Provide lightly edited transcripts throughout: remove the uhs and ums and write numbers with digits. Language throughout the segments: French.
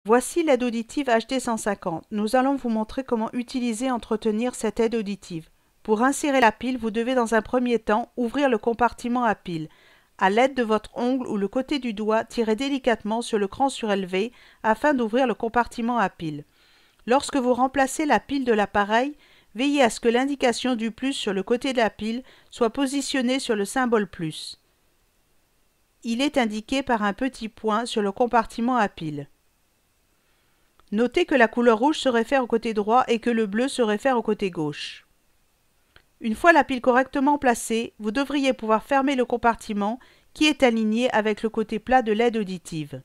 Voici l'aide auditive HD 150. Nous allons vous montrer comment utiliser et entretenir cette aide auditive. Pour insérer la pile, vous devez dans un premier temps ouvrir le compartiment à pile. À l'aide de votre ongle ou le côté du doigt, tirez délicatement sur le cran surélevé afin d'ouvrir le compartiment à pile. Lorsque vous remplacez la pile de l'appareil, veillez à ce que l'indication du plus sur le côté de la pile soit positionnée sur le symbole plus. Il est indiqué par un petit point sur le compartiment à pile. Notez que la couleur rouge se réfère au côté droit et que le bleu se réfère au côté gauche. Une fois la pile correctement placée, vous devriez pouvoir fermer le compartiment qui est aligné avec le côté plat de l'aide auditive.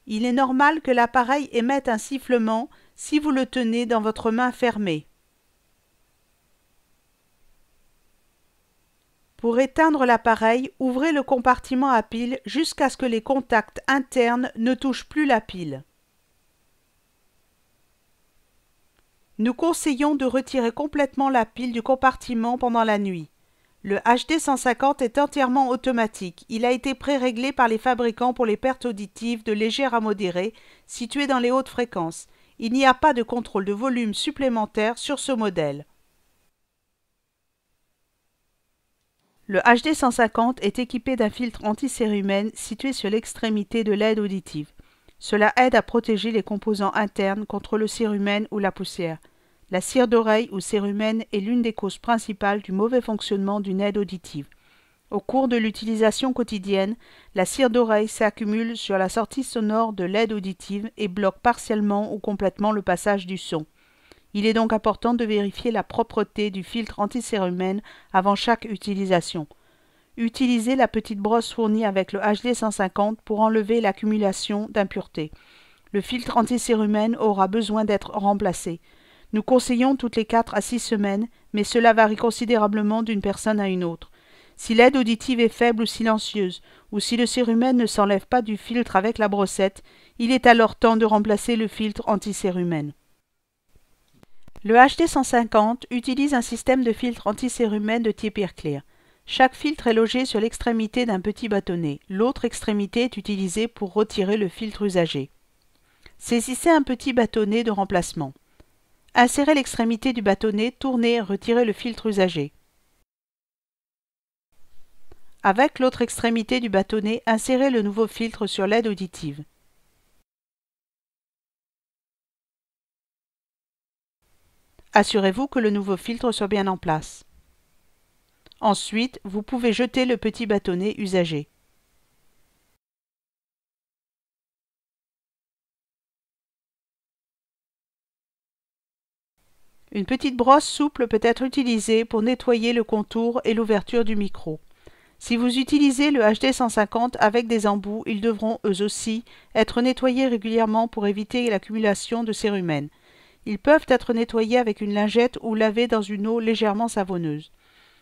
Il est normal que l'appareil émette un sifflement si vous le tenez dans votre main fermée. Pour éteindre l'appareil, ouvrez le compartiment à pile jusqu'à ce que les contacts internes ne touchent plus la pile. Nous conseillons de retirer complètement la pile du compartiment pendant la nuit. Le HD 150 est entièrement automatique. Il a été pré-réglé par les fabricants pour les pertes auditives de légères à modérées situées dans les hautes fréquences. Il n'y a pas de contrôle de volume supplémentaire sur ce modèle. Le HD 150 est équipé d'un filtre anti-cérumen situé sur l'extrémité de l'aide auditive. Cela aide à protéger les composants internes contre le cérumen ou la poussière. La cire d'oreille ou cérumen est l'une des causes principales du mauvais fonctionnement d'une aide auditive. Au cours de l'utilisation quotidienne, la cire d'oreille s'accumule sur la sortie sonore de l'aide auditive et bloque partiellement ou complètement le passage du son. Il est donc important de vérifier la propreté du filtre anti-cérumen avant chaque utilisation. Utilisez la petite brosse fournie avec le HD 150 pour enlever l'accumulation d'impuretés. Le filtre anti-cérumen aura besoin d'être remplacé. Nous conseillons toutes les 4 à 6 semaines, mais cela varie considérablement d'une personne à une autre. Si l'aide auditive est faible ou silencieuse, ou si le cérumen ne s'enlève pas du filtre avec la brossette, il est alors temps de remplacer le filtre anti-cérumen. Le HD 150 utilise un système de filtre anti-cérumen de type Airclear. Chaque filtre est logé sur l'extrémité d'un petit bâtonnet. L'autre extrémité est utilisée pour retirer le filtre usagé. Saisissez un petit bâtonnet de remplacement. Insérez l'extrémité du bâtonnet, tournez et retirez le filtre usagé. Avec l'autre extrémité du bâtonnet, insérez le nouveau filtre sur l'aide auditive. Assurez-vous que le nouveau filtre soit bien en place. Ensuite, vous pouvez jeter le petit bâtonnet usagé. Une petite brosse souple peut être utilisée pour nettoyer le contour et l'ouverture du micro. Si vous utilisez le HD 150 avec des embouts, ils devront eux aussi être nettoyés régulièrement pour éviter l'accumulation de cérumen. Ils peuvent être nettoyés avec une lingette ou lavés dans une eau légèrement savonneuse.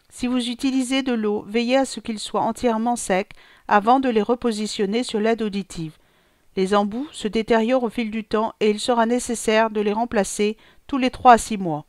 Si vous utilisez de l'eau, veillez à ce qu'ils soient entièrement secs avant de les repositionner sur l'aide auditive. Les embouts se détériorent au fil du temps et il sera nécessaire de les remplacer tous les 3 à 6 mois.